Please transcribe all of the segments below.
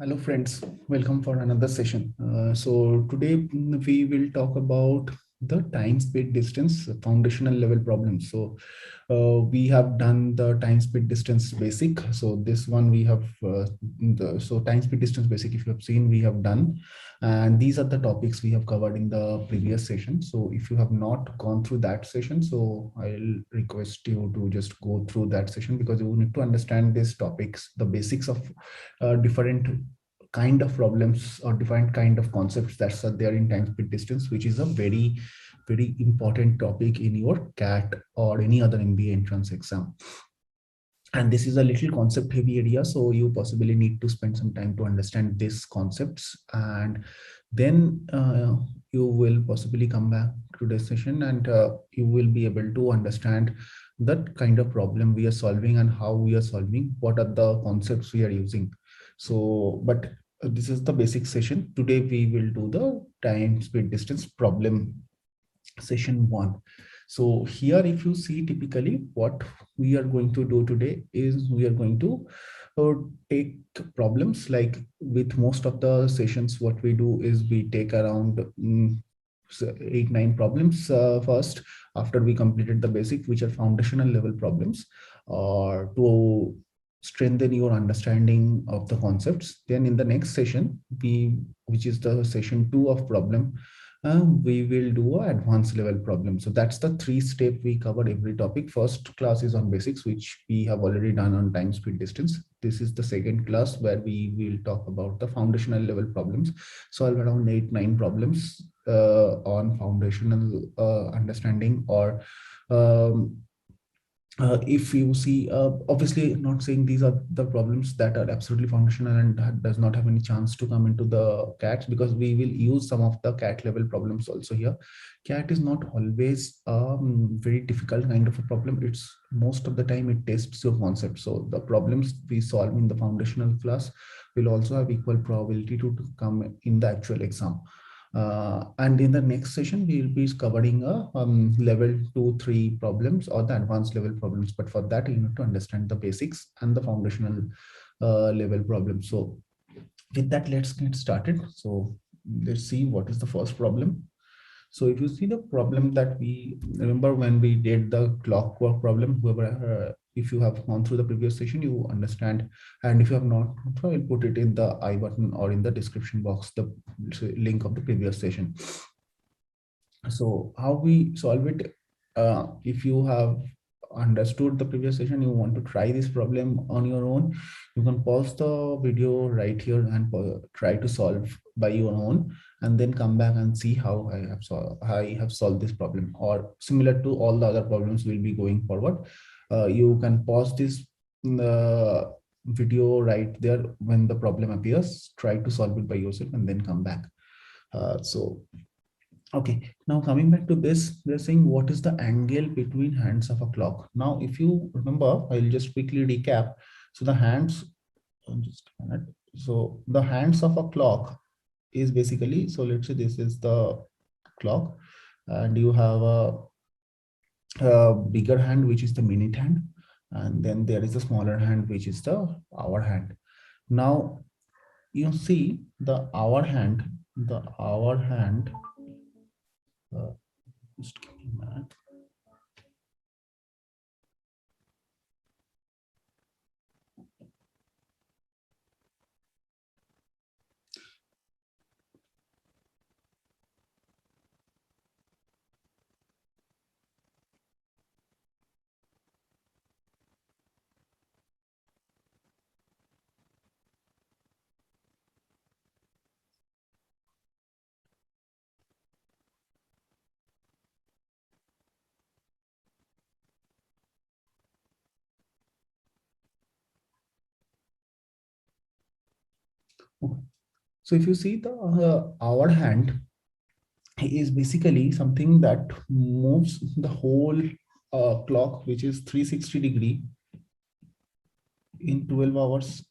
Hello friends, welcome for another session. So today we will talk about the time, speed, distance, foundational level problems. So we have done the time, speed, distance basic. So this one we have, so time, speed, distance basic, if you have seen, we have done. And these are the topics we have covered in the previous session. So if you have not gone through that session, so I'll request you to just go through that session because you need to understand these topics, the basics of different kind of problems or different kind of concepts that's there in time speed distance, which is a very important topic in your CAT or any other MBA entrance exam. And this is a little concept heavy area, so you possibly need to spend some time to understand these concepts, and then you will possibly come back to this session, and you will be able to understand that kind of problem we are solving and how we are solving, what are the concepts we are using. So but this is the basic session. Today we will do the time speed distance problem, session one. So here, if you see, typically what we are going to do today is we are going to uh, take problems. Like with most of the sessions, what we do is we take around 8 9 problems first, after we completed the basic, which are foundational level problems, or to strengthen your understanding of the concepts. Then in the next session, which is the session 2 of problem, we will do an advanced level problem. So that's the 3 step we cover every topic. First class is on basics, which we have already done on time, speed, distance. This is the second class where we will talk about the foundational level problems. Solve around 8 9 problems on foundational understanding, or um, if you see, obviously not saying these are the problems that are absolutely foundational and that does not have any chance to come into the CAT, because we will use some of the CAT level problems also here. CAT is not always very difficult kind of a problem. It's most of the time it tests your concept. So the problems we solve in the foundational class will also have equal probability to come in the actual exam. And in the next session, we will be covering a level 2 3 problems or the advanced level problems. But for that, you need to understand the basics and the foundational level problems. So with that, let's get started. So let's see what is the first problem. So if you see the problem that we remember when we did the clockwork problem, whoever, if you have gone through the previous session, you understand. And if you have not, I will put it in the I button or in the description box, the link of the previous session. So how we solve it, if you have understood the previous session, you want to try this problem on your own, you can pause the video right here and try to solve by your own, and then come back and see how I have solved this problem, or similar to all the other problems will be going forward. You can pause this video right there when the problem appears, try to solve it by yourself, and then come back. So okay, now coming back to this, they're saying what is the angle between hands of a clock. Now, if you remember, I'll just quickly recap. So the hands, just a minute. So the hands of a clock is basically, so let's say this is the clock, and you have a bigger hand, which is the minute hand, and then there is a smaller hand, which is the hour hand. Now you see the hour hand, uh, just give me a minute. So if you see the hour hand is basically something that moves the whole clock, which is 360-degree in 12 hours.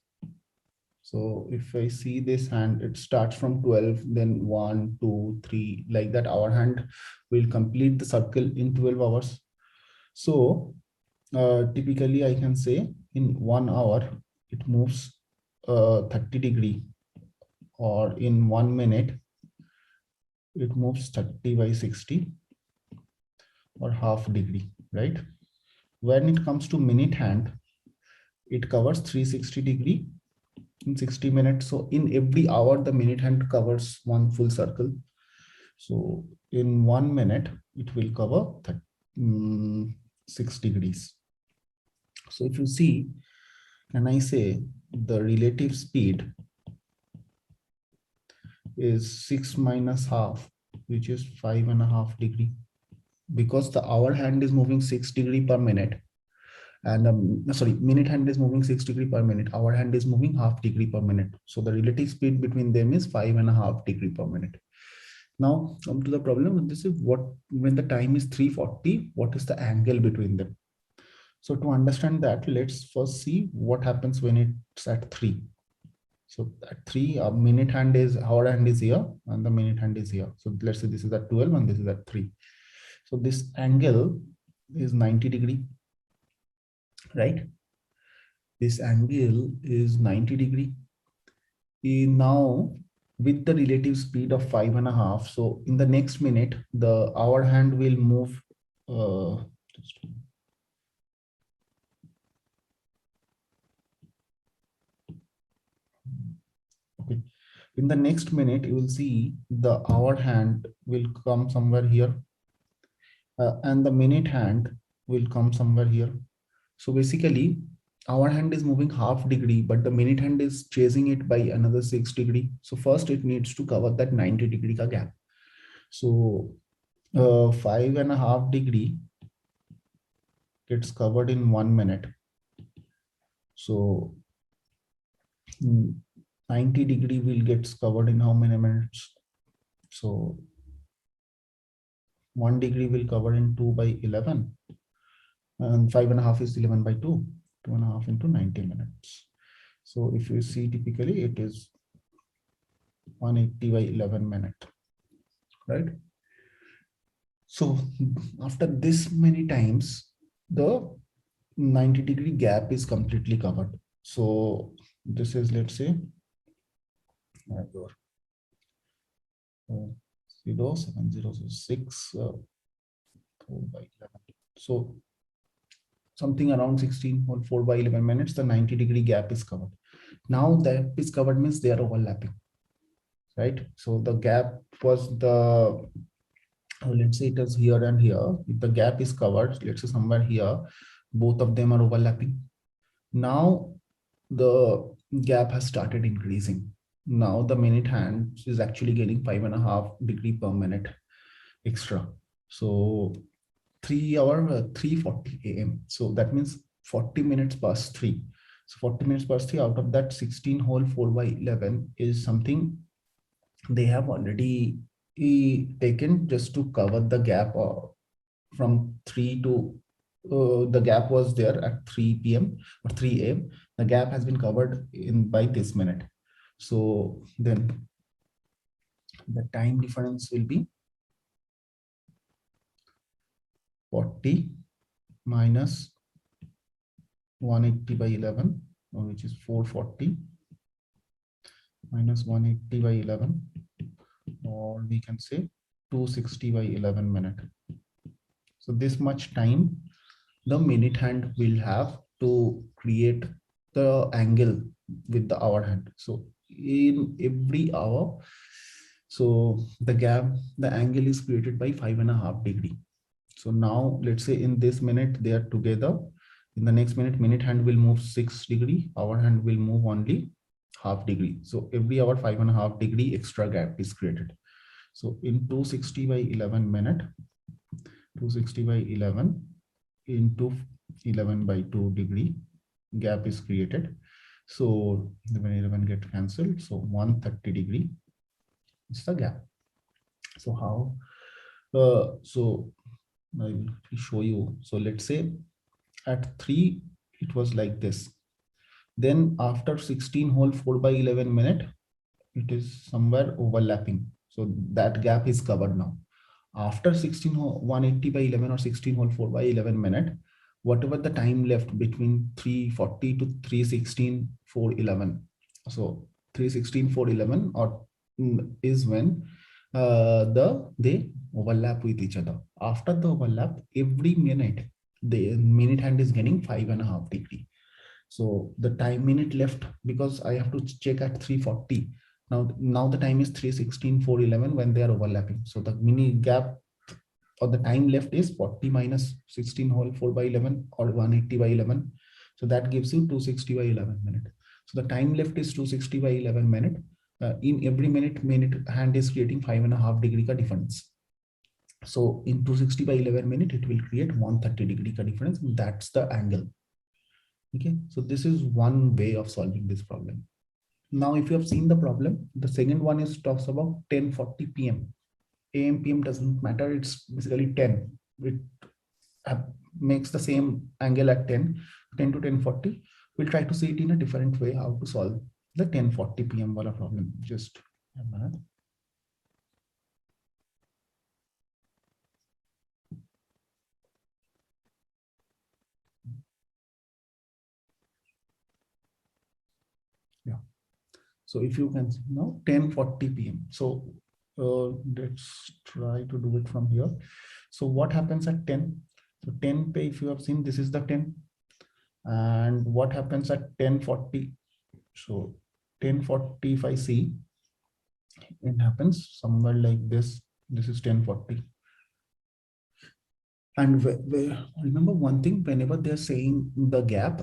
So if I see this hand, it starts from 12, then 1, 2, 3, like that. Hour hand will complete the circle in 12 hours. So typically I can say in 1 hour, it moves 30 degree. or in 1 minute, it moves 30 by 60 or half degree, right? When it comes to minute hand, it covers 360 in 60 minutes. So in every hour, the minute hand covers one full circle. So in 1 minute, it will cover 6 degrees. So if you see, can I say the relative speed is 6 minus half, which is 5.5 degree, because the hour hand is moving 6 degree per minute, and sorry, minute hand is moving 6 degree per minute, hour hand is moving half degree per minute. So the relative speed between them is 5.5 degree per minute. Now come to the problem. This is what, when the time is 3:40, what is the angle between them? So to understand that, let's first see what happens when it's at 3. So at 3, a minute hand is, hour hand is here, and the minute hand is here. So let's say this is at 12 and this is at 3. So this angle is 90 degree, right? This angle is 90 degree. Now with the relative speed of 5.5, so in the next minute, the hour hand will move. Okay. In the next minute, you will see the hour hand will come somewhere here, and the minute hand will come somewhere here. So basically, hour hand is moving half degree, but the minute hand is chasing it by another 6 degree. So first it needs to cover that 90 degree ka gap. So 5.5 degree gets covered in 1 minute. So 90 degree will gets covered in how many minutes? So 1 degree will cover in 2 by 11, and 5.5 is 11 by 2, 2.5 into 90 minutes. So if you see, typically it is 180 by 11 minute, right? So after this many times, the 90 degree gap is completely covered. So this is, let's say, 0.7006 4 by 11. So something around 16 or 4 by 11 minutes, the 90 degree gap is covered. Now that is covered means they are overlapping, right? So the gap was the, let's say it is here and here. If the gap is covered, let's say somewhere here, both of them are overlapping. Now the gap has started increasing. Now the minute hand is actually getting 5.5 degree per minute extra. So 3:40 a.m. So that means 40 minutes past 3. So 40 minutes past 3, out of that 16 whole 4 by 11 is something they have already taken just to cover the gap from 3 to the gap was there at 3 p.m. or 3 a.m. The gap has been covered in by this minute. So then the time difference will be 40 minus 180 by 11, which is 440, minus 180 by 11, or we can say 260 by 11 minute. So this much time the minute hand will have to create the angle with the hour hand. So in every hour, so the gap, the angle is created by 5.5 degree. So now let's say in this minute they are together. In the next minute, minute hand will move 6 degree, hour hand will move only half degree. So every hour 5.5 degree extra gap is created. So in 260 by 11 minute, 260 by 11 into 11 by 2 degree gap is created. So when 11 get cancelled, so 130 degree is the gap. So how? So I will show you. So let's say at 3 it was like this. Then after 16 whole 4 by 11 minute, it is somewhere overlapping. So that gap is covered now. After 16 whole 180 by 11 or 16 whole 4 by 11 minute, whatever the time left between 3:40 to 3:16 4:11. So 316, 411 or is when they overlap with each other. After the overlap, every minute the minute hand is getting 5.5 degree. So the time minute left, because I have to check at 340. Now the time is 316, 411 when they are overlapping. So the mini gap or the time left is 40 minus 16 whole 4 by 11 or 180 by 11. So that gives you 260 by 11 minute. So the time left is 260 by 11 minute. In every minute hand is creating 5.5 degree ka difference. So in 260 by 11 minute, it will create 130 degree ka difference. That's the angle. Okay, so this is one way of solving this problem. Now, if you have seen the problem, the second one is talks about 10:40 p.m. AM PM doesn't matter. It's basically 10. It makes the same angle at 10 to 10:40. We'll try to see it in a different way how to solve the 10:40 p.m. wala problem. Just a minute. Yeah. So if you can see now 10:40 p.m. So let's try to do it from here. So what happens at 10? So 10 pay, if you have seen, this is the 10. And what happens at 10:40? So 10:40, if I see, it happens somewhere like this. This is 10:40. And remember one thing, whenever they're saying the gap,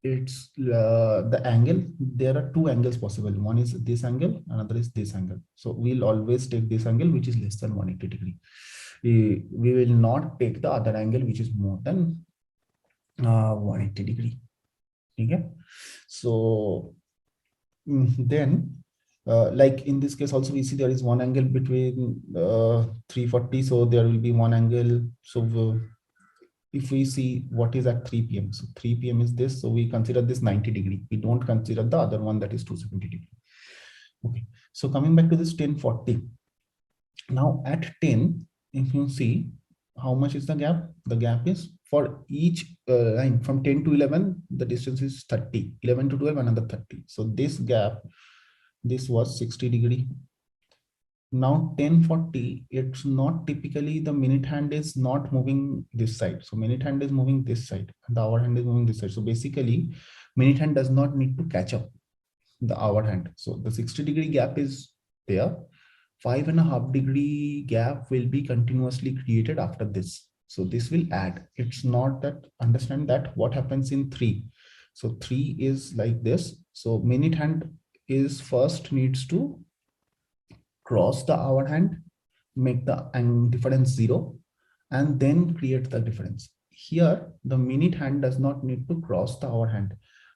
it's the angle. There are two angles possible. One is this angle, another is this angle. So we'll always take this angle, which is less than 180 degree. We will not take the other angle, which is more than 180 degree. Okay. So then like in this case also we see there is one angle between 340, so there will be one angle. So if we see what is at 3 p.m, so 3 p.m is this, so we consider this 90 degree. We don't consider the other one, that is 270 degree. Okay, so coming back to this 10:40, now at 10, if you see how much is the gap, the gap is for each line from 10 to 11, the distance is 30, 11 to 12 another 30. So this gap, this was 60 degree. Now 10:40, it's not typically, the minute hand is not moving this side. So minute hand is moving this side and the hour hand is moving this side. So basically minute hand does not need to catch up the hour hand. So the 60 degree gap is there. 5.5 degree gap will be continuously created after this. So this will add. It's not that, understand that what happens in 3. So 3 is like this. So minute hand is first needs to cross the hour hand, make the difference 0, and then create the difference. Here, the minute hand does not need to cross the hour hand.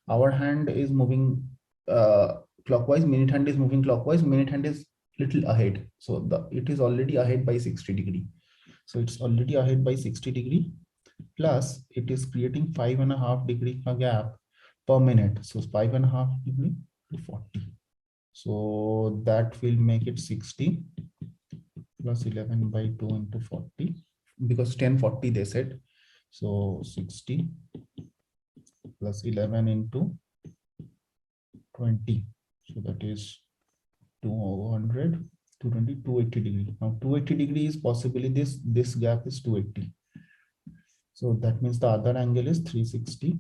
Hour hand is moving clockwise, minute hand is moving clockwise, minute hand is little ahead. So it is already ahead by 60 degree. So it's already ahead by 60 degree, plus it is creating 5.5 degree gap per minute. So 5.5 degree to 40. So that will make it 60 plus 11 by 2 into 40, because 10:40 they said. So 60 plus 11 into 20. So that is 200, 220, 280 degree. Now 280 degree is possibly this gap is 280. So that means the other angle is 360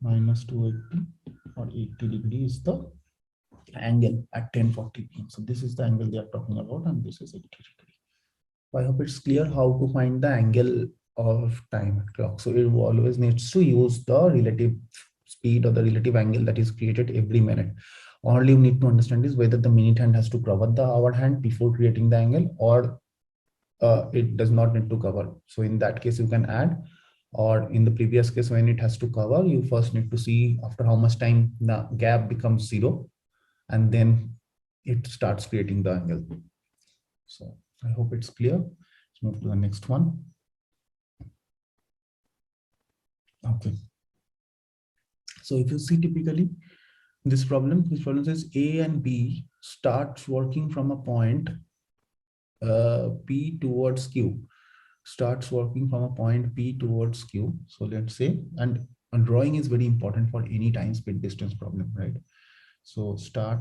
minus 280, or 80 degree is the angle at 10:40 p.m. So this is the angle they are talking about, and this is 80 degree. I hope it's clear how to find the angle of time at clock. So it always needs to use the relative speed or the relative angle that is created every minute. All you need to understand is whether the minute hand has to cover the hour hand before creating the angle, or it does not need to cover. So in that case, you can add, or in the previous case, when it has to cover, you first need to see after how much time the gap becomes 0, and then it starts creating the angle. So I hope it's clear. Let's move to the next one. Okay. So if you see typically this problem says A and B starts working from a point P towards Q. Starts working from a point P towards Q. So let's say, and drawing is very important for any time speed distance problem, right? So start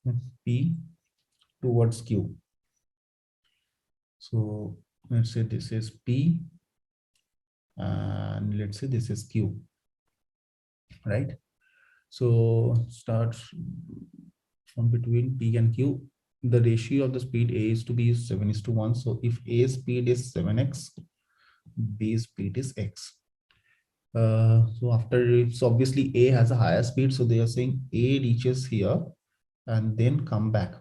with P towards Q. So let's say this is P and let's say this is Q, right? So start from between P and Q. The ratio of the speed A is to B is 7:1. So if A speed is 7x, B speed is x. So after, so obviously A has a higher speed. So they are saying A reaches here and then come back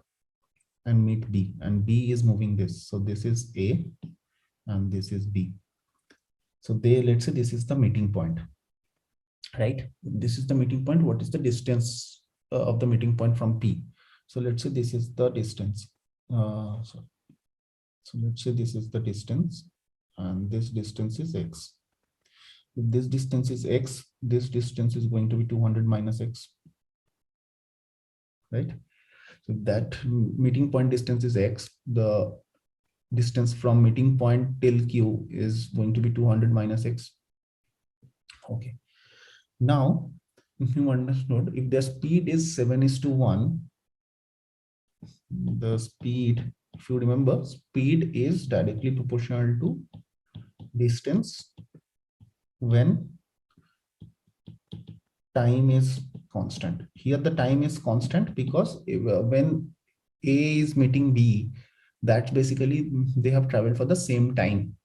and meet B, and B is moving this. So this is A and this is B. So they, let's say this is the meeting point, right? This is the meeting point. What is the distance of the meeting point from P? So let's say this is the distance. So let's say this is the distance and this distance is x. If this distance is x, this distance is going to be 200 minus x, right? So that meeting point distance is x. The distance from meeting point till Q is going to be 200 minus x. Okay. Now, if you understood, if the speed is 7:1, the speed, if you remember, speed is directly proportional to distance when time is constant. Here the time is constant because when A is meeting B, that's basically they have traveled for the same time,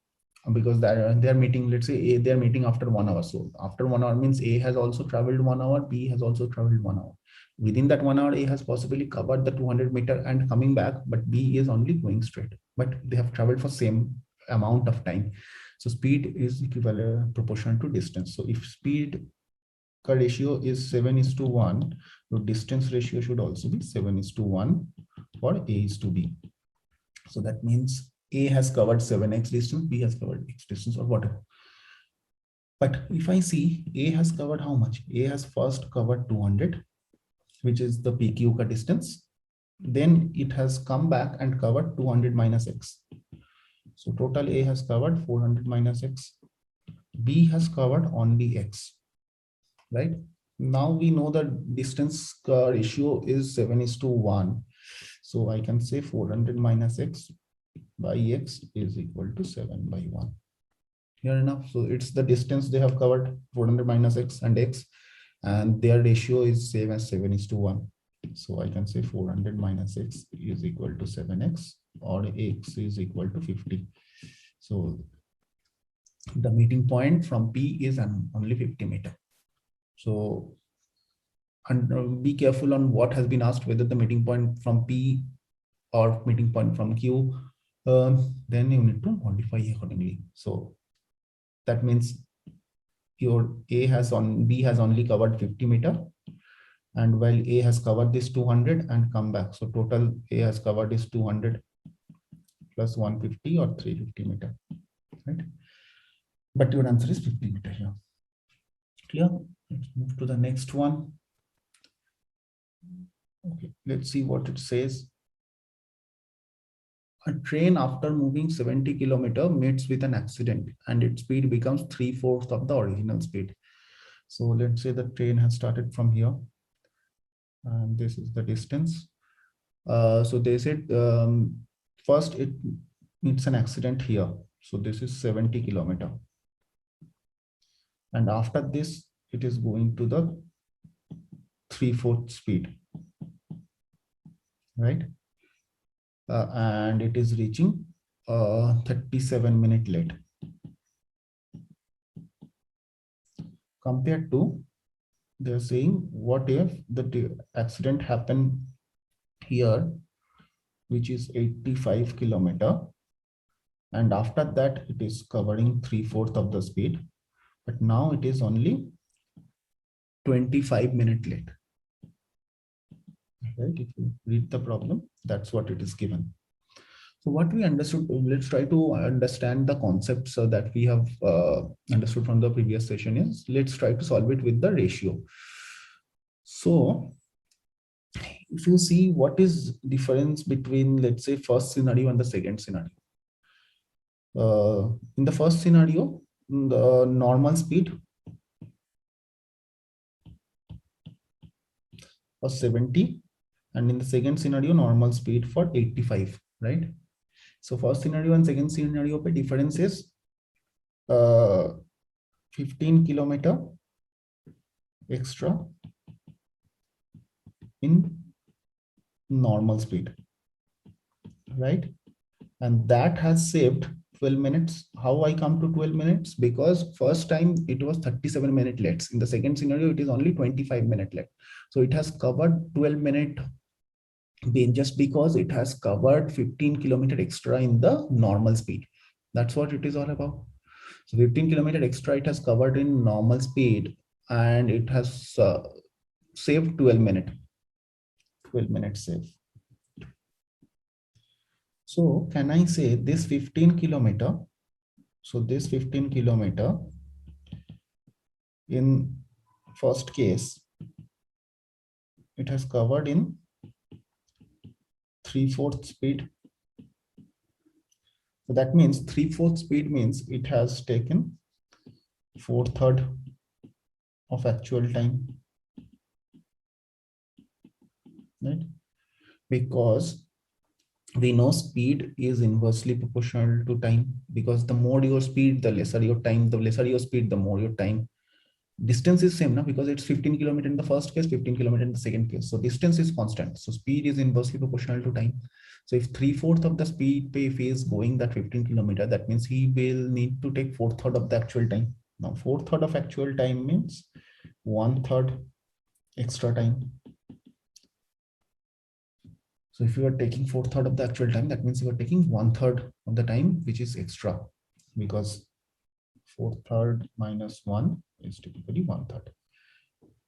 because they're meeting, let's say they're meeting after 1 hour. So after 1 hour means A has also traveled 1 hour, B has also traveled 1 hour. Within that 1 hour, A has possibly covered the 200 meter and coming back, but B is only going straight. But they have traveled for same amount of time. So speed is equivalent proportional to distance. So if speed ratio is 7:1, your distance ratio should also be 7:1 for A is to B. So that means A has covered 7x distance, B has covered x distance or whatever. But if I see A has covered how much? A has first covered 200, which is the PQ ka distance. Then it has come back and covered 200 minus x. So total A has covered 400 minus x. B has covered only x, right? Now we know that distance ratio is 7:1. So I can say 400 minus x by x is equal to 7/1. Here enough. So it's the distance they have covered, 400 minus x and x, and their ratio is same as 7:1. So I can say 400 minus x is equal to 7x, or x is equal to 50. So the meeting point from P is only 50 meter. So, and be careful on what has been asked, whether the meeting point from P or meeting point from Q, then you need to modify accordingly. So that means your B has only covered 50 meter, and while A has covered this 200 and come back. So total A has covered is 200 plus 150 or 350 meter, right? But your answer is 50 meter here. Clear? Let's move to the next one. Okay, let's see what it says. A train, after moving 70 kilometer, meets with an accident and its speed becomes 3/4 of the original speed. So let's say the train has started from here and this is the distance. So they said first it meets an accident here. So this is 70 kilometer. And after this, it is going to the 3/4 speed, right? And it is reaching 37 minutes late. Compared to, they're saying, what if the accident happened here, which is 85 kilometer, and after that it is covering 3/4 of the speed, but now it is only 25 minutes late. Right? If you read the problem, that's what it is given. So what we understood, let's try to understand the concepts that we have understood from the previous session is, let's try to solve it with the ratio. So if you see what is difference between, let's say, first scenario and the second scenario. In the first scenario, the normal speed was 70, and in the second scenario normal speed for 85, right? So first scenario and second scenario pe difference is 15 kilometer extra in normal speed, right? And that has saved 12 minutes. How I come to 12 minutes? Because first time it was 37 minute late. In the second scenario, it is only 25-minute late. So it has covered 12-minute just because it has covered 15 kilometer extra in the normal speed. That's what it is all about. So 15 kilometer extra it has covered in normal speed, and it has saved 12 minutes. 12 minutes save. So can I say this 15 kilometer? So this 15 kilometer in first case, it has covered in 3/4 speed. So that means 3/4 speed means it has taken 4/3 of actual time, right? Because we know speed is inversely proportional to time, because the more your speed, the lesser your time, the lesser your speed, the more your time. Distance is same now, because it's 15 kilometer in the first case, 15 kilometer in the second case. So distance is constant. So speed is inversely proportional to time. So if 3/4 of the speed if he is going that 15 kilometer, that means he will need to take 4/3 of the actual time. Now 4/3 of actual time means 1/3 extra time. So if you are taking 4/3 of the actual time, that means you are taking 1/3 of the time, which is extra, because 4/3 minus 1 is typically 1/3.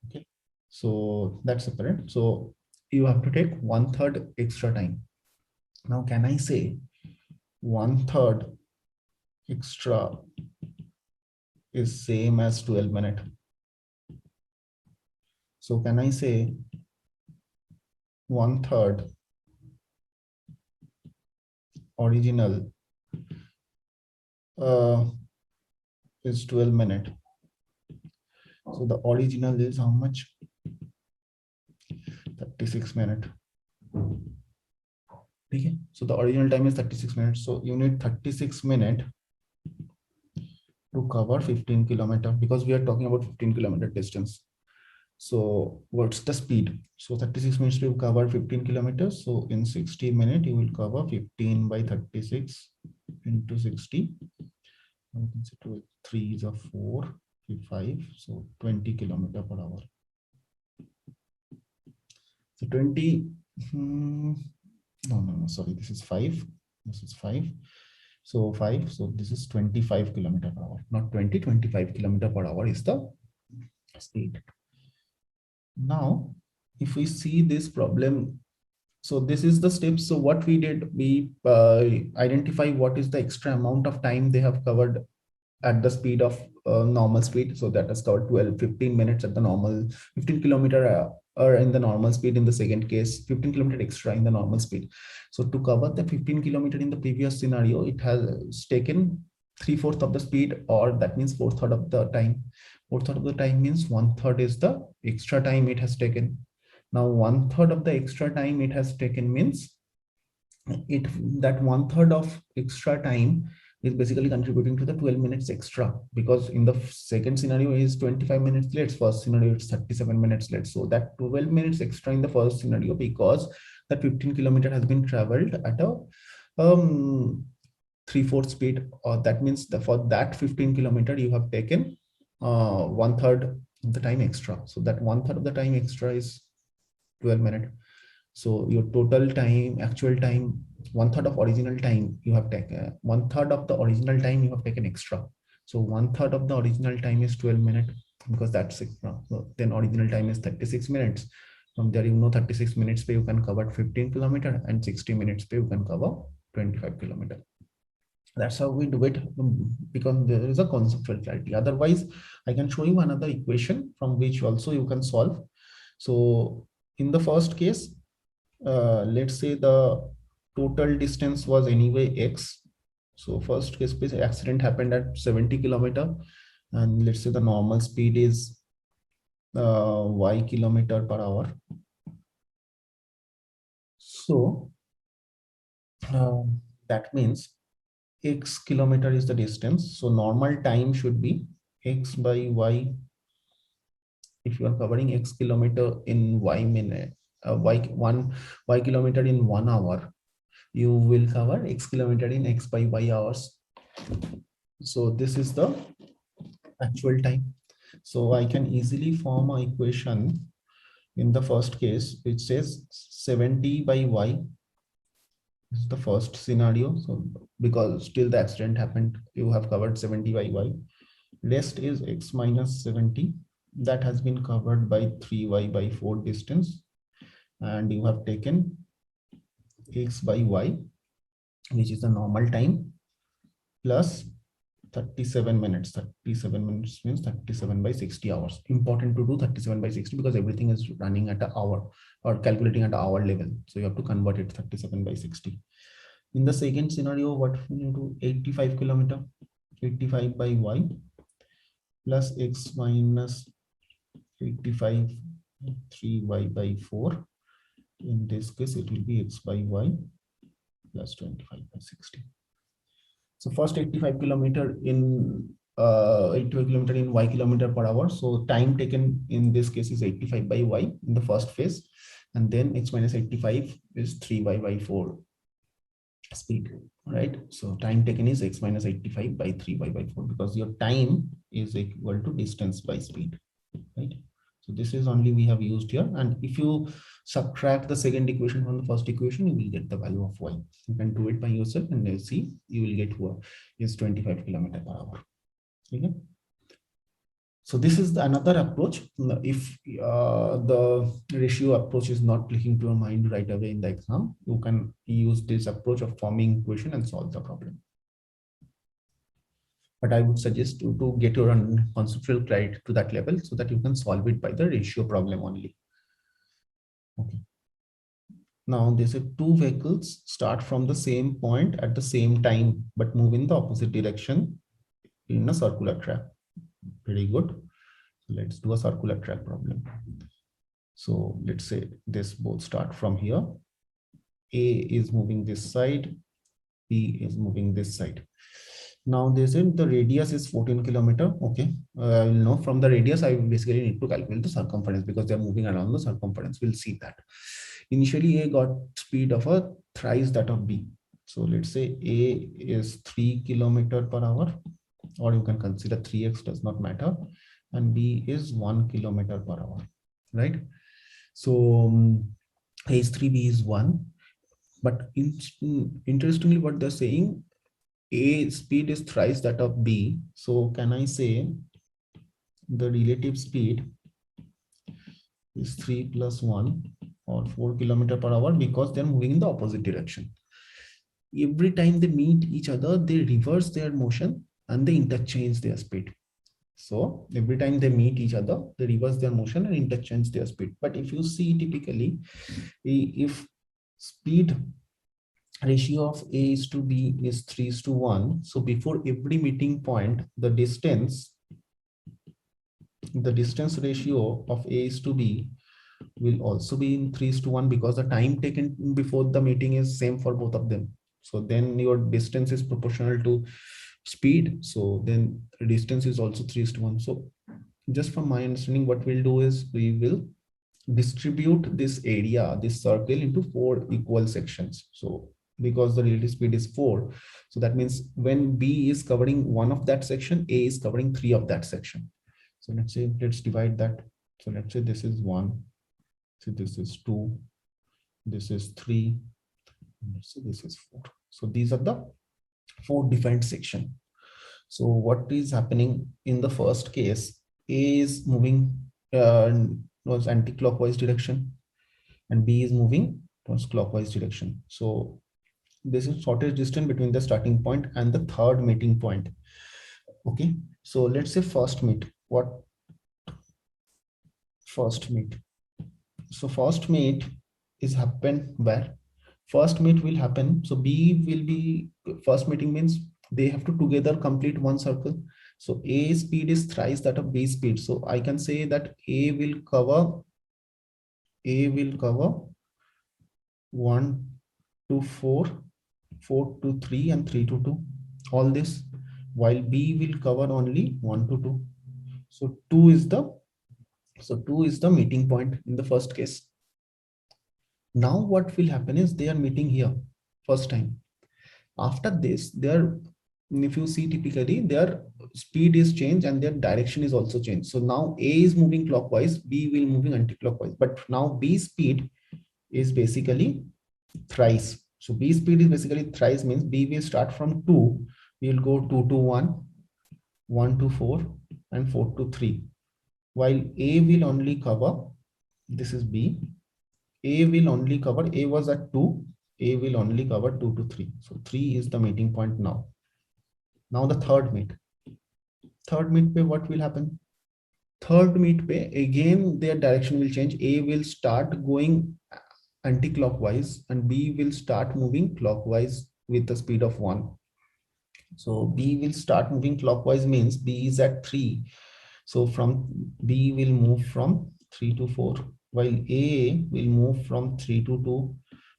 Okay, so that's separate. So you have to take 1/3 extra time. Now, can I say 1/3 extra is same as 12 minutes? So can I say 1/3 original is 12 minutes? So the original is how much? 36 minutes. Okay, so the original time is 36 minutes. So you need 36 minutes to cover 15 kilometer, because we are talking about 15-kilometer distance. So what's the speed? So 36 minutes to cover 15 kilometers. So in 60 minutes, you will cover 15 by 36 into 60. You can say 3 is a 4, 5, so 20 kilometer per hour. So 20, no, sorry, this is 5. This is 5. So 5, so this is 25 kilometer per hour, not 20, 25 kilometer per hour is the speed. Now, if we see this problem, so this is the steps. So what we did, we identify what is the extra amount of time they have covered at the speed of normal speed. So that has covered 15 minutes at the normal, 15 kilometer or in the normal speed in the second case, 15 kilometer extra in the normal speed. So to cover the 15 kilometer in the previous scenario, it has taken 3/4 of the speed, or that means 4/3 of the time. 4/3 of the time means 1/3 is the extra time it has taken. Now 1/3 of the extra time it has taken means it, that 1/3 of extra time is basically contributing to the 12 minutes extra, because in the second scenario is 25 minutes late, first scenario it's 37 minutes late. So that 12 minutes extra in the first scenario, because that 15 kilometer has been traveled at a 3/4 speed, or that means for that 15 kilometer you have taken 1/3 of the time extra. So that 1/3 of the time extra is 12 minutes. So your total time, actual time, 1/3 of original time you have taken, 1/3 of the original time you have taken extra. So 1/3 of the original time is 12 minutes, because that's it. So then original time is 36 minutes. From there, 36 minutes you can cover 15 kilometer, and 60 minutes you can cover 25 kilometer. That's how we do it, because there is a conceptual clarity. Otherwise, I can show you another equation from which also you can solve. So in the first case, let's say the total distance was anyway x. So first case, accident happened at 70 kilometer, and let's say the normal speed is y kilometer per hour. So that means x kilometer is the distance. So normal time should be x by y. If you are covering x kilometer in y minute, y kilometer in 1 hour, you will cover x kilometer in x by y hours. So this is the actual time. So I can easily form an equation in the first case, which says 70 by y is the first scenario. So because till the accident happened, you have covered 70 by y. Rest is x minus 70. That has been covered by 3y by 4 distance. And you have taken x by y, which is the normal time, plus 37 minutes. 37 minutes means 37 by 60 hours. Important to do 37 by 60 because everything is running at an hour or calculating at an hour level. So you have to convert it 37 by 60. In the second scenario, what you do? 85 kilometer, 85 by y plus x minus 85, 3y by 4. In this case, it will be x by y plus 25 by 60. So first 85 kilometer in 85 kilometer in y kilometer per hour. So time taken in this case is 85 by y in the first phase, and then x minus 85 is 3y by 4 speed, right? So time taken is x minus 85 by 3y by 4 because your time is equal to distance by speed, right? So this is only we have used here. And if you subtract the second equation from the first equation, you will get the value of y. You can do it by yourself and you'll see you will get y is 25 kilometer per hour. Okay. So this is another approach. If the ratio approach is not clicking to your mind right away in the exam, you can use this approach of forming equation and solve the problem. But I would suggest you to get your conceptual clarity to that level so that you can solve it by the ratio problem only. Okay. Now there's two vehicles start from the same point at the same time, but move in the opposite direction in a circular track. Very good. So let's do a circular track problem. So let's say this both start from here. A is moving this side, B is moving this side. Now this is the radius is 14 kilometer. Okay, I will know from the radius. I basically need to calculate the circumference because they are moving around the circumference. We'll see that. Initially, A got speed of a thrice that of B. So let's say A is 3 kilometer per hour, or you can consider 3x, does not matter, and B is 1 kilometer per hour, right? So A is 3, B is 1. But interestingly, what they're saying, A speed is thrice that of B. So can I say the relative speed is 3 plus 1 or 4 kilometer per hour because they're moving in the opposite direction. Every time they meet each other, they reverse their motion and they interchange their speed. So every time they meet each other, they reverse their motion and interchange their speed. But if you see typically, if speed ratio of A is to B is 3:1. So before every meeting point, the distance ratio of A is to B will also be in 3:1 because the time taken before the meeting is same for both of them. So then your distance is proportional to speed. So then distance is also 3:1. So just from my understanding, what we'll do is we will distribute this area, this circle, into 4 equal sections. So because the relative speed is 4, so that means when B is covering 1 of that section, A is covering 3 of that section. So let's say, let's divide that. So let's say this is 1, so this is 2, this is 3, let's say this is 4. So these are the 4 different sections. So what is happening in the first case, A is moving towards anti-clockwise direction and B is moving towards clockwise direction. So this is shortest distance between the starting point and the third meeting point. Okay, so let's say first meet. What first meet? So first meet is happen where? First meet will happen. So B will be first meeting means they have to together complete one circle. So A speed is thrice that of B speed. So I can say that A will cover 1 to 4, 4 to 3, and 3 to 2. All this, while B will cover only 1 to 2. So 2 is the meeting point in the first case. Now what will happen is they are meeting here first time. After this, if you see typically their speed is changed and their direction is also changed. So now A is moving clockwise, B will moving anti-clockwise. But now B speed is basically thrice. So B speed is basically thrice, means B will start from 2. We will go 2 to 1, 1 to 4, and 4 to 3. While A will only cover, this is B, A will only cover, A was at 2, A will only cover 2 to 3. So 3 is the meeting point now. Now the third meet. Third meet pe what will happen? Third meet pe again their direction will change. A will start going anti-clockwise and B will start moving clockwise with the speed of 1. So B will start moving clockwise means B is at 3. So from B will move from 3 to 4, while A will move from 3 to 2,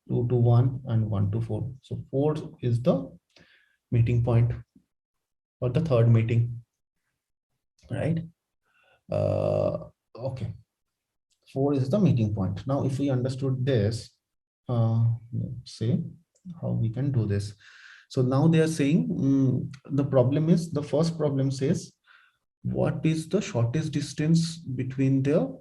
2 to 1, and 1 to 4. So 4 is the meeting point or the third meeting, right? Okay. 4 is the meeting point. Now, if we understood this, let's say how we can do this. So now they are saying the problem is, the first problem says, what is the shortest distance between the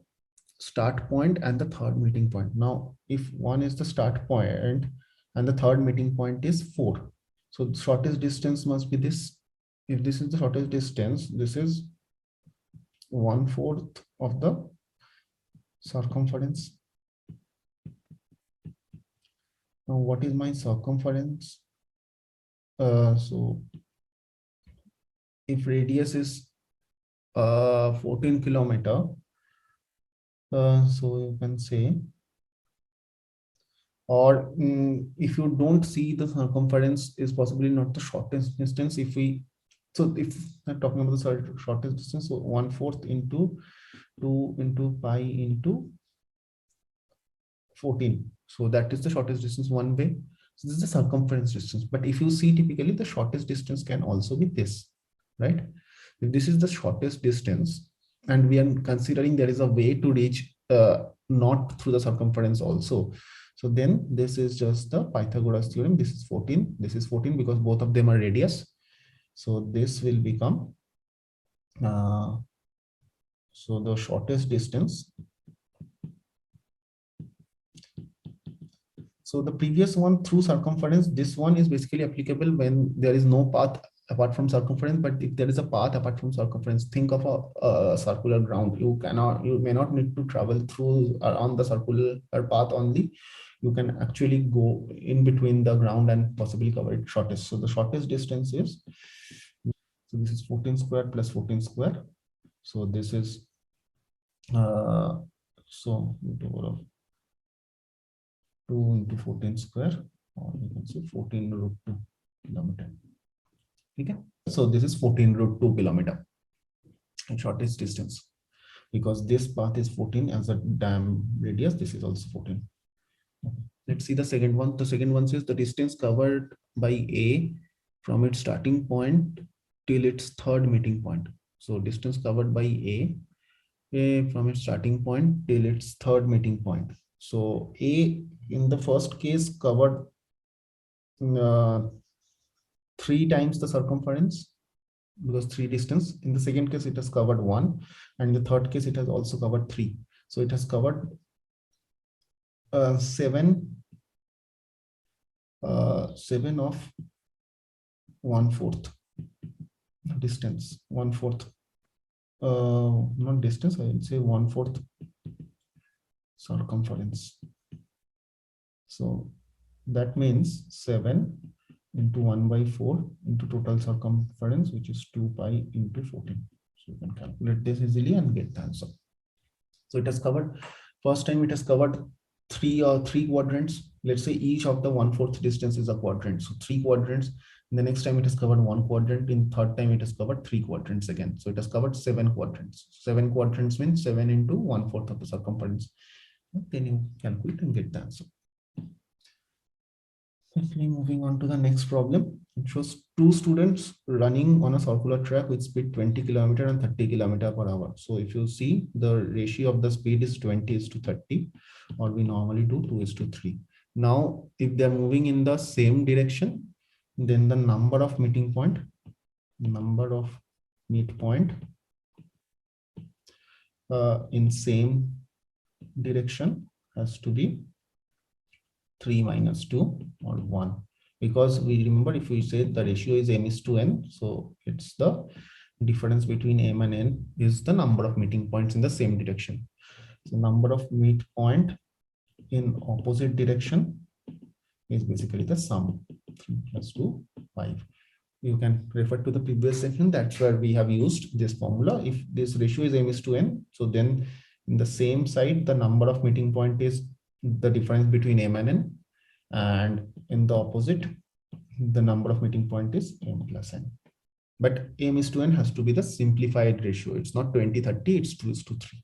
start point and the third meeting point? Now, if 1 is the start point and the third meeting point is 4, so the shortest distance must be this. If this is the shortest distance, this is 1/4 of the circumference. Now, what is my circumference? So if radius is 14 kilometer, so you can say, or if you don't see the circumference is possibly not the shortest distance. If I'm talking about the shortest distance, so 1/4 into 2 into pi into 14. So that is the shortest distance one way. So this is the circumference distance. But if you see typically the shortest distance can also be this, right? If this is the shortest distance and we are considering there is a way to reach not through the circumference also. So then this is just the Pythagoras theorem. This is 14. This is 14 because both of them are radius. So this will become, so the shortest distance. So the previous one through circumference, this one is basically applicable when there is no path apart from circumference. But if there is a path apart from circumference, think of a circular ground. You may not need to travel through on the circular path only. You can actually go in between the ground and possibly cover it shortest. So the shortest distance is, so this is 14 square plus 14 square. So this is, so 2 into 14 square, or you can say 14 root 2 kilometer. Okay. So this is 14 root 2 kilometer, shortest distance, because this path is 14 as a dam radius. This is also 14. Let's see the second one. The second one says the distance covered by A from its starting point till its third meeting point. So distance covered by A from its starting point till its third meeting point. So A in the first case covered 3 times the circumference, because 3 distance. In the second case it has covered 1, and in the third case it has also covered 3. So it has covered 7 of 1/4 distance, 1/4 not distance, I will say 1/4 circumference. So that means 7 into 1/4 into total circumference, which is 2 pi into 14. So you can calculate this easily and get the answer. So it has covered, first time it has covered three quadrants. Let's say each of the 1/4 distance is a quadrant. So 3 quadrants. In the next time it has covered 1 quadrant. In third time it has covered 3 quadrants again. So it has covered 7 quadrants. 7 quadrants means 7 into 1/4 of the circumference. Then you calculate and get the answer. Quickly moving on to the next problem. It shows two students running on a circular track with speed 20 kilometer and 30 kilometer per hour. So if you see, the ratio of the speed is 20 is to 30, or we normally do 2 is to 3. Now, if they're moving in the same direction, then the number of meet point in same direction has to be 3 minus 2 or 1, because we remember, if we say the ratio is m is to n, so it's the difference between m and n is the number of meeting points in the same direction. So number of meet point in opposite direction is basically the sum. 3 plus 2 5. You can refer to the previous section, that's where we have used this formula. If this ratio is m is to n, so then in the same side the number of meeting point is the difference between m and n, and in the opposite the number of meeting point is m plus n. But m is to n has to be the simplified ratio. It's not 20/30, it's 2 is to 3.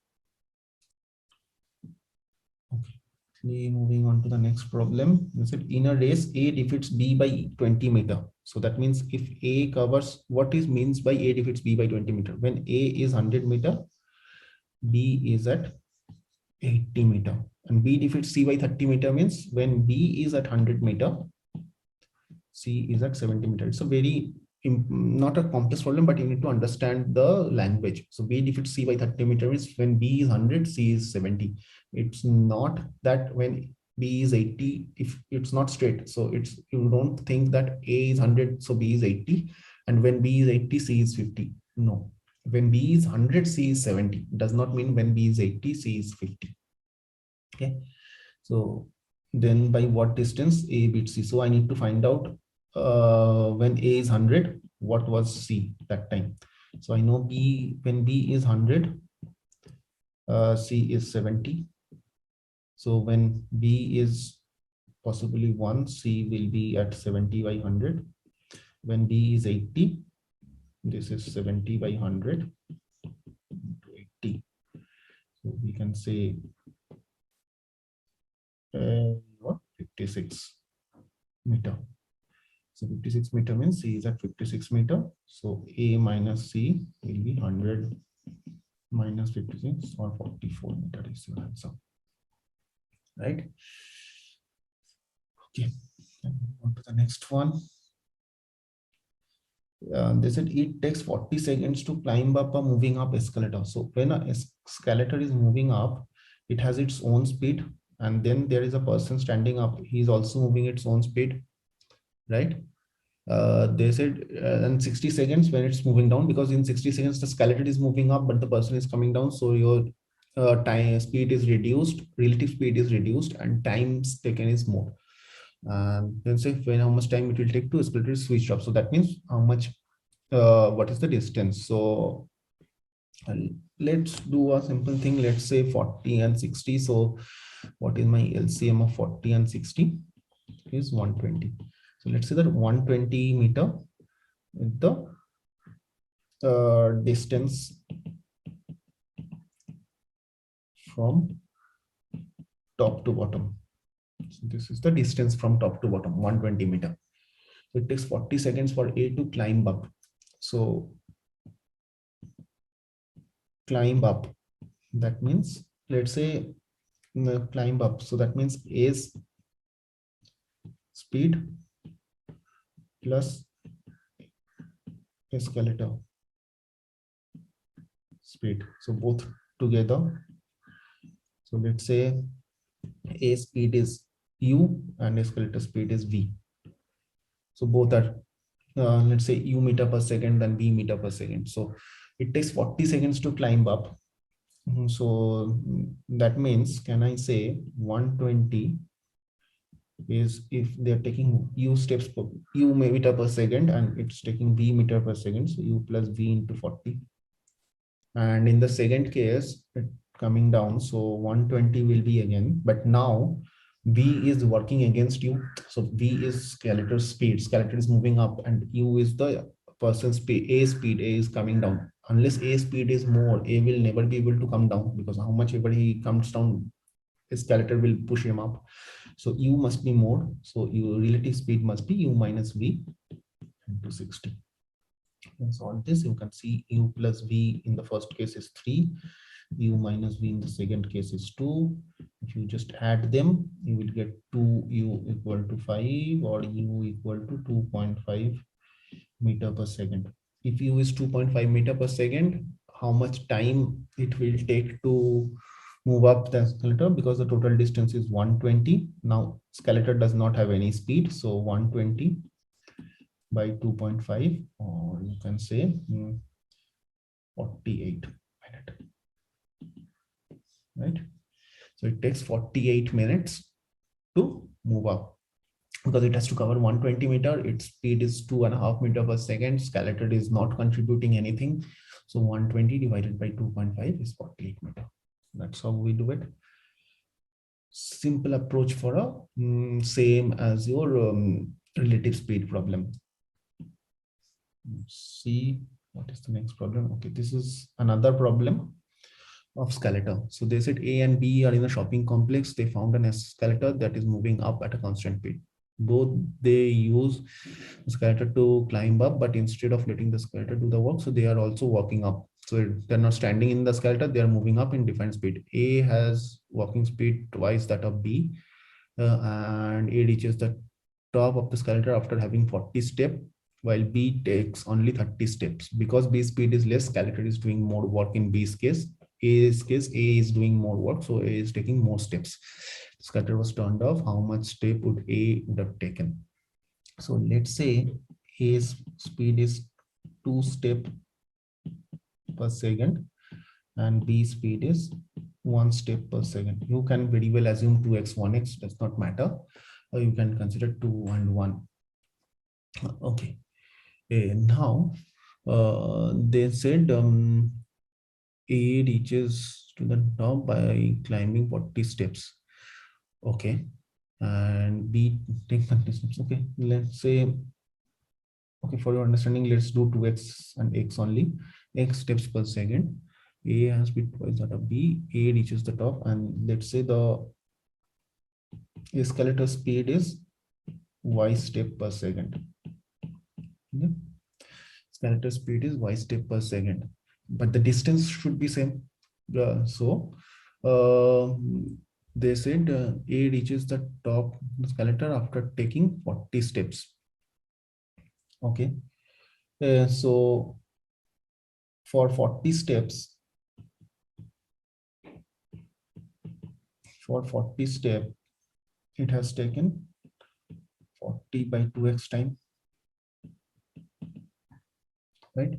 Okay, moving on to the next problem. We said in a race A defeats B by 20 meter. So that means if A covers, what is means by A defeats B by 20 meter? When A is 100 meter, B is at 80 meter, and B defeats C by 30 meter means when B is at 100 meter, C is at 70 meter. It's a very not a complex problem, but you need to understand the language. So B defeats C by 30 meter means when B is 100, C is 70. It's not that when B is 80, if it's not straight. So it's, you don't think that A is 100, so B is 80, and when B is 80, C is 50. No, when B is 100, C is 70. Does not mean when B is 80, C is 50. Okay, so then by what distance A beats C? So I need to find out when A is 100, what was C that time? So I know B, when B is 100, C is 70. So when B is possibly 1, C will be at 70 by 100. When B is 80, this is 70 by 100 into 80. So we can say 56 meter. So 56 meter means C is at 56 meter. So A minus C will be 100 minus 56, or 44 meter is your answer. Right? Okay. On to the next one. They said it takes 40 seconds to climb up a moving up escalator. So when an escalator is moving up, it has its own speed, and then there is a person standing up. He's also moving its own speed, right? They said in 60 seconds when it's moving down, because in 60 seconds the escalator is moving up but the person is coming down, so your time speed is reduced, relative speed is reduced, and times taken is more. Then say when how much time it will take to escalator is switched off. So that means how much, what is the distance? So let's do a simple thing. Let's say 40 and 60. So what is my LCM of 40 and 60? Is 120. So let's say that 120 meter is the distance from top to bottom. So this is the distance from top to bottom, 120 meter. So it takes 40 seconds for A to climb up. So climb up, that means, let's say climb up. So that means A's speed plus escalator speed. So both together. So let's say A speed is U and escalator speed is V. So both are, let's say U meter per second and V meter per second. So it takes 40 seconds to climb up. So that means, can I say 120 is if they're taking U steps per U meter per second and it's taking V meter per second. So U plus V into 40. And in the second case, it coming down. So 120 will be again, but now V is working against U. So V is skeletal speed. Skeleton is moving up, and U is the person's speed. A speed, A is coming down. Unless A speed is more, A will never be able to come down, because how much ever he comes down, his skeleton will push him up. So u must be more. So your relative speed must be u minus v into 60. And so on this, you can see u plus v in the first case is 3, u minus v in the second case is 2. If you just add them, you will get 2u equal to 5 or u equal to 2.5 meter per second. If u is 2.5 meter per second, how much time it will take to move up the skeleton, because the total distance is 120. Now skeleton does not have any speed, so 120 by 2.5, or you can say 48 minutes, right? So it takes 48 minutes to move up, because it has to cover 120 meter. Its speed is 2.5 meter per second. Skeleton is not contributing anything, so 120 divided by 2.5 is 48 meter. That's how we do it. Simple approach for a same as your relative speed problem. Let's see what is the next problem. Okay, this is another problem of skeleton. So they said A and B are in a shopping complex. They found an skeleton that is moving up at a constant speed. Both they use the skeleton to climb up, but instead of letting the skeleton do the work, so they are also walking up. So they're not standing in the skeleton, they are moving up in different speed. A has walking speed twice that of B, and A reaches the top of the skeleton after having 40 steps, while B takes only 30 steps. Because B speed is less, skeleton is doing more work in B's case. A's case, A is doing more work, so A is taking more steps. Skeleton was turned off. How much step would A would have taken? So let's say A's speed is 2 steps per second and B speed is 1 step per second. You can very well assume 2x, 1x, does not matter. Or you can consider 2 and 1. Okay. Now they said A reaches to the top by climbing 40 steps. Okay. And B takes 30 steps. Okay. Let's say, okay, for your understanding, let's do 2x and x only. X steps per second. A has been twice that of B. A reaches the top, and let's say the skeleton speed is y step per second. Okay. Skeleton speed is y step per second, but the distance should be same. So they said A reaches the top skeleton after taking 40 steps. Okay. So for 40 steps, it has taken 40 by 2x time, right?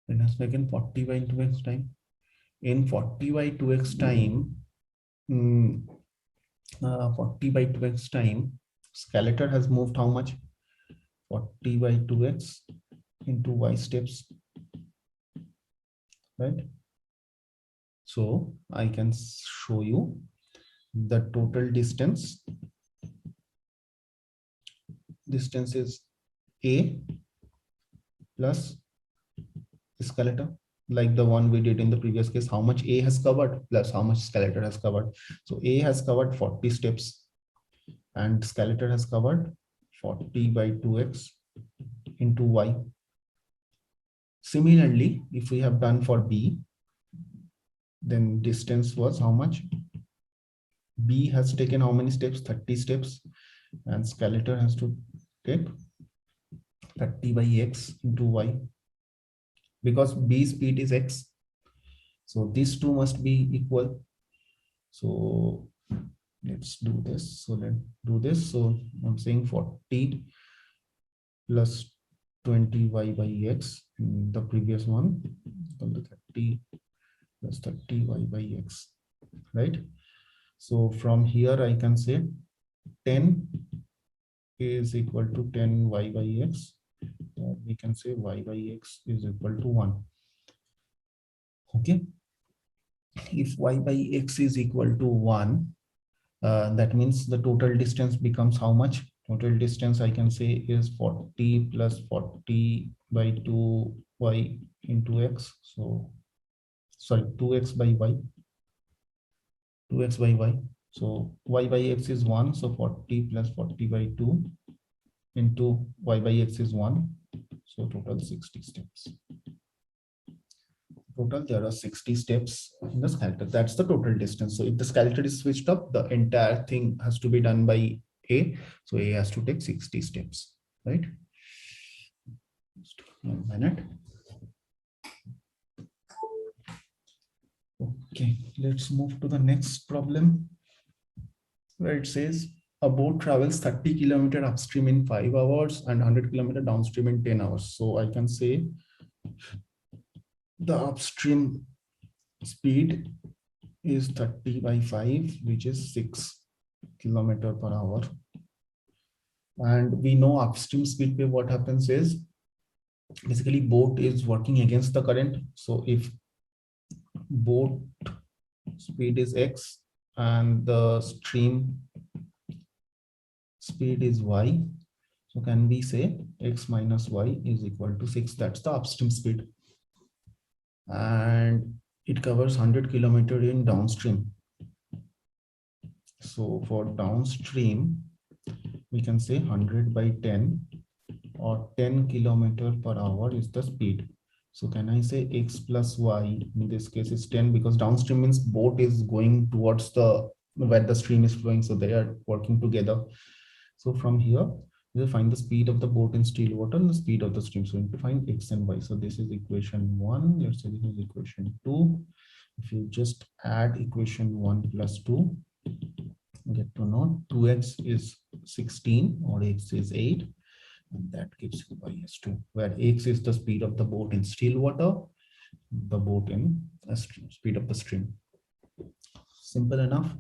It has taken 40 by 2x time. In 40 by 2x time, 40 by 2x time, skeleton has moved how much? 40 by 2x into y steps, right? So I can show you the total distance. Distance is A plus skeleton, like the one we did in the previous case. How much A has covered plus how much skeleton has covered. So A has covered 40 steps and skeleton has covered 40 by 2x into y. Similarly, if we have done for B, then distance was how much? B has taken how many steps? 30 steps, and skeleton has to take 30 by x into y, because B speed is x. So these two must be equal. So let's do this. So let's do this. So I'm saying 40 plus 20y by x in the previous one, 30 plus 30y by x, right? So from here I can say 10 is equal to 10y by x. We can say y by x is equal to 1. Okay. If y by x is equal to 1, that means the total distance becomes how much? Total distance I can say is 40 plus 40 by 2y into x. So sorry, 2x by y. So y by x is 1. So 40 plus 40 by 2 into y by x is 1. So total 60 steps. Total, there are 60 steps in the sculptor. That's the total distance. So if the sculptor is switched up, the entire thing has to be done by A. So A has to take 60 steps, right? Just 1 minute. Okay, let's move to the next problem, where it says a boat travels 30 kilometers upstream in 5 hours and 100 kilometers downstream in 10 hours. So I can say the upstream speed is 30 by 5, which is 6 kilometers per hour. And we know upstream speed wave, what happens is basically boat is working against the current. So if boat speed is x and the stream speed is y, so can we say x minus y is equal to 6? That's the upstream speed, and it covers 100 kilometers in downstream. So for downstream we can say 100 by 10 or 10 kilometers per hour is the speed. So can I say x plus y, in this case is 10, because downstream means boat is going towards the where the stream is flowing, so they are working together. So from here we'll find the speed of the boat in still water and the speed of the stream. So we need to find x and y. So this is equation 1. Let's say this is equation 2. If you just add equation 1 plus 2, get to know 2x is 16 or x is 8, and that gives you y as 2, where x is the speed of the boat in still water, the boat in a stream, speed of the stream. Simple enough,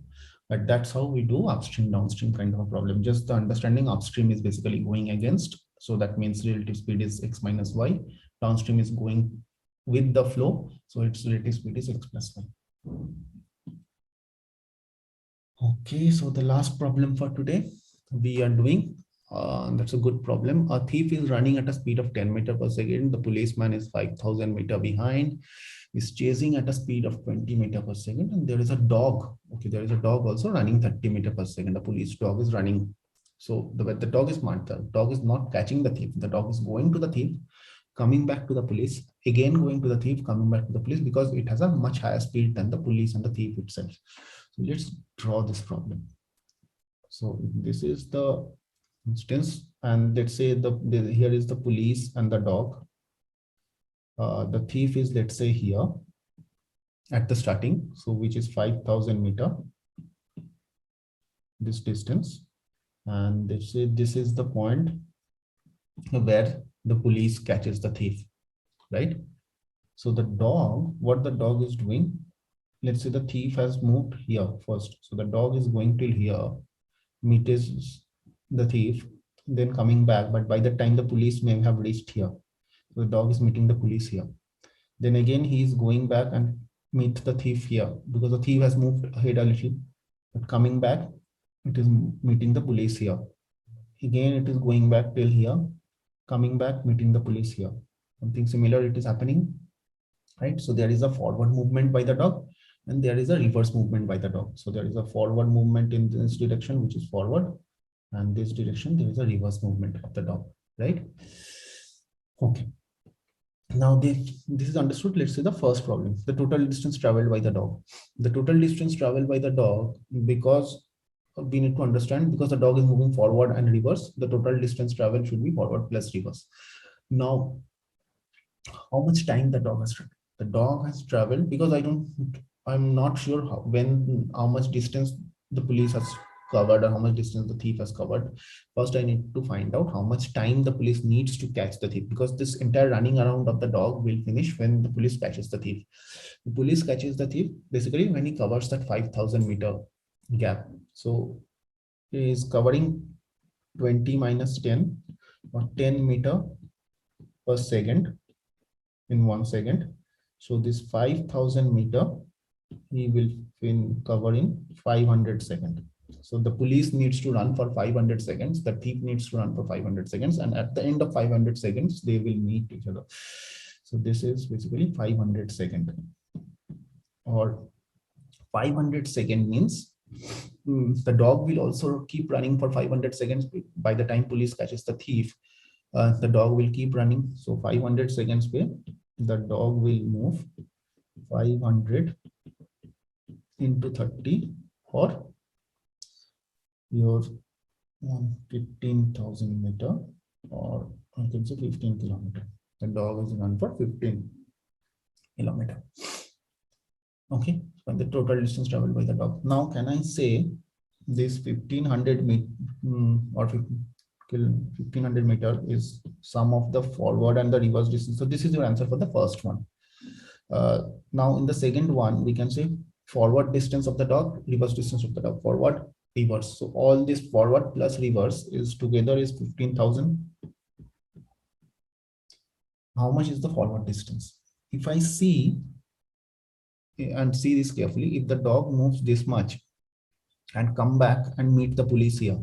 but that's how we do upstream downstream kind of a problem. Just the understanding upstream is basically going against, so that means relative speed is x minus y. Downstream is going with the flow, so its relative speed is x plus y. Okay, so the last problem for today we are doing, that's a good problem. A thief is running at a speed of 10 meters per second. The policeman is 5,000 meters behind, is chasing at a speed of 20 meters per second, and there is a dog. Okay, there is a dog also running 30 meters per second. The police dog is running. So the dog is smart. The dog is not catching the thief. The dog is going to the thief, coming back to the police, again going to the thief, coming back to the police, because it has a much higher speed than the police and the thief itself. So let's draw this problem. So this is the instance, and let's say here is the police and the dog. The thief is, let's say, here at the starting, so which is 5,000 meters, this distance, and let's say this is the point where the police catches the thief, right? So the dog, what the dog is doing, let's say the thief has moved here first, so the dog is going till here, meets the thief, then coming back, but by the time the police may have reached here, so the dog is meeting the police here, then again he is going back and meet the thief here, because the thief has moved ahead a little, but coming back it is meeting the police here, again it is going back till here, coming back meeting the police here. Something similar it is happening, right? So there is a forward movement by the dog and there is a reverse movement by the dog. So there is a forward movement in this direction, which is forward, and this direction there is a reverse movement of the dog, right? Okay, now this is understood. Let's say the first problem, the total distance traveled by the dog. The total distance traveled by the dog, because we need to understand, because the dog is moving forward and reverse, the total distance traveled should be forward plus reverse. Now how much time the dog has traveled? The dog has traveled, because I'm not sure how much distance the police has covered or how much distance the thief has covered. First, I need to find out how much time the police needs to catch the thief, because this entire running around of the dog will finish when the police catches the thief. The police catches the thief basically when he covers that 5,000 meter gap. So he is covering 20 minus 10 or 10 meter per second in 1 second. So this 5,000 meter he will cover in 500 seconds. So the police needs to run for 500 seconds, the thief needs to run for 500 seconds, and at the end of 500 seconds they will meet each other. So this is basically 500 seconds, or 500 second means the dog will also keep running for 500 seconds. By the time police catches the thief, the dog will keep running. So 500 seconds पे the dog will move 500 into 30 or your 15,000 meter, or I can say 15 kilometer. The dog is run for 15 kilometer. Okay, so the total distance traveled by the dog. Now, can I say this 1500 or 1500 meter is sum of the forward and the reverse distance? So this is your answer for the first one. Now, in the second one, we can say forward distance of the dog, reverse distance of the dog, forward, reverse. So all this forward plus reverse is together is 15,000. How much is the forward distance? If I see and see this carefully, if the dog moves this much and come back and meet the police here,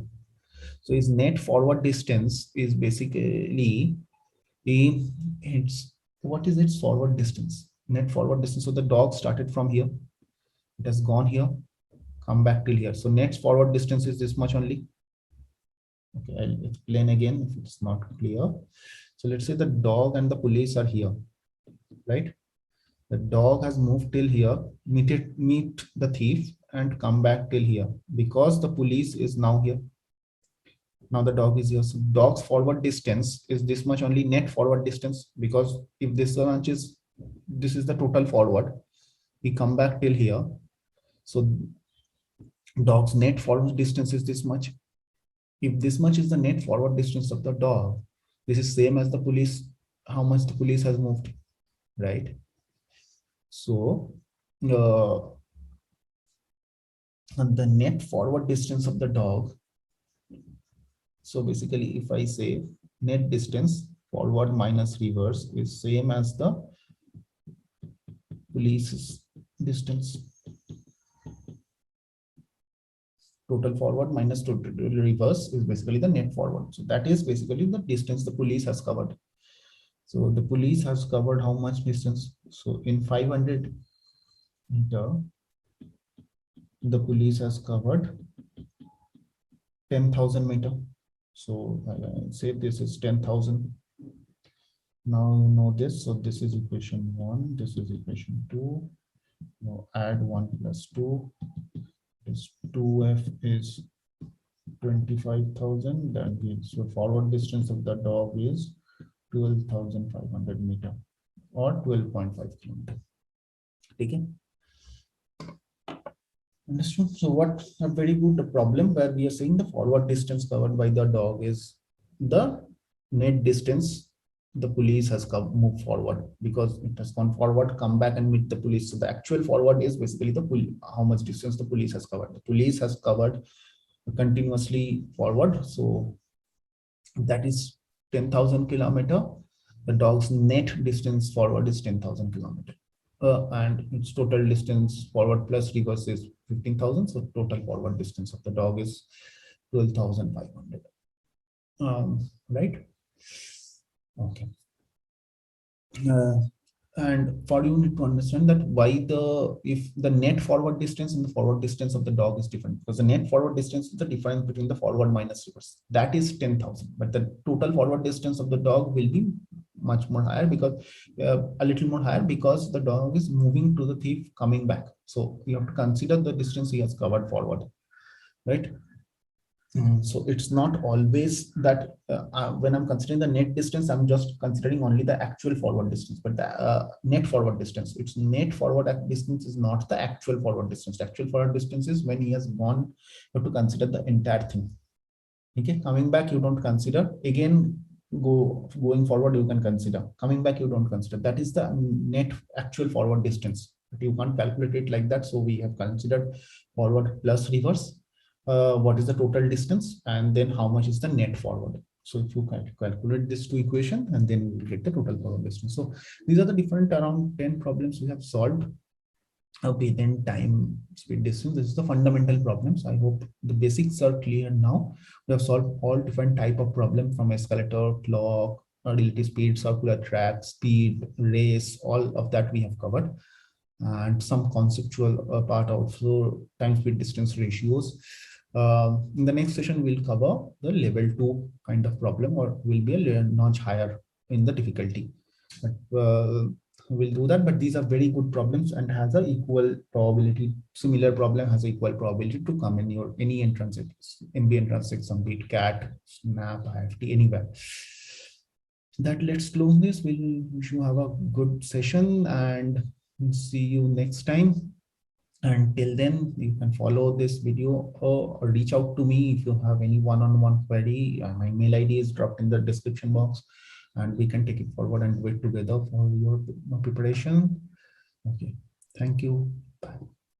so his net forward distance is basically it's what is its forward distance? Net forward distance. So the dog started from here, it has gone here, come back till here. So net forward distance is this much only. Okay, I'll explain again if it's not clear. So let's say the dog and the police are here, right? The dog has moved till here, meet the thief and come back till here because the police is now here. Now the dog is here. So dog's forward distance is this much only, net forward distance, because if this much is, this is the total forward, we come back till here. So dog's net forward distance is this much. If this much is the net forward distance of the dog, this is same as the police, how much the police has moved, right? So the net forward distance of the dog. So basically, if I say net distance forward minus reverse is same as the police's distance. Total forward minus total reverse is basically the net forward. So that is basically the distance the police has covered. So the police has covered how much distance? So in 500 meter, the police has covered 10,000 meter. So say this is 10,000. Now you know this. So this is equation 1. This is equation 2. Now add 1 plus 2. This 2f is 25,000. That gives so forward distance of the dog is 12,500 meter or 12.5 kilometer. Okay. Understood. So what a very good problem where we are saying the forward distance covered by the dog is the net distance the police has moved forward, because it has gone forward, come back and meet the police. So the actual forward is basically the how much distance the police has covered. The police has covered continuously forward. So that is 10,000 kilometer. The dog's net distance forward is 10,000 kilometer. And its total distance forward plus reverse is 15,000. So total forward distance of the dog is 12,500. Right? Okay. And for you need to understand that why if the net forward distance and the forward distance of the dog is different, because the net forward distance is the difference between the forward minus reverse. That is 10,000, but the total forward distance of the dog will be much more higher, because a little more higher, because the dog is moving to the thief coming back. So you have to consider the distance he has covered forward, right? So it's not always that when I'm considering the net distance, I'm just considering only the actual forward distance, but the net forward distance, it's net forward distance is not the actual forward distance. The actual forward distance is when he has gone, you have to consider the entire thing. Okay, coming back, you don't consider. Again, going forward, you can consider. Coming back, you don't consider. That is the net actual forward distance, but you can't calculate it like that. So we have considered forward plus reverse. What is the total distance, and then how much is the net forward. So if you calculate these two equations, and then you will get the total forward distance. So these are the different around 10 problems we have solved. Okay, then time, speed, distance. This is the fundamental problems. I hope the basics are clear now. We have solved all different type of problem from escalator, clock, relative speed, circular track, speed, race, all of that we have covered. and some conceptual part also, time speed distance ratios. In the next session, we'll cover the level 2 kind of problem, or will be a notch higher in the difficulty. But we'll do that. But these are very good problems and has a equal probability. Similar problem has equal probability to come in your any entrance, MBA entrance exam, be it CAT, SNAP, IFT, anywhere. That let's close this. We'll wish you have a good session and see you next time. Until then, you can follow this video or reach out to me if you have any one-on-one query. My mail ID is dropped in the description box, and we can take it forward and do it together for your preparation. Okay. Thank you. Bye.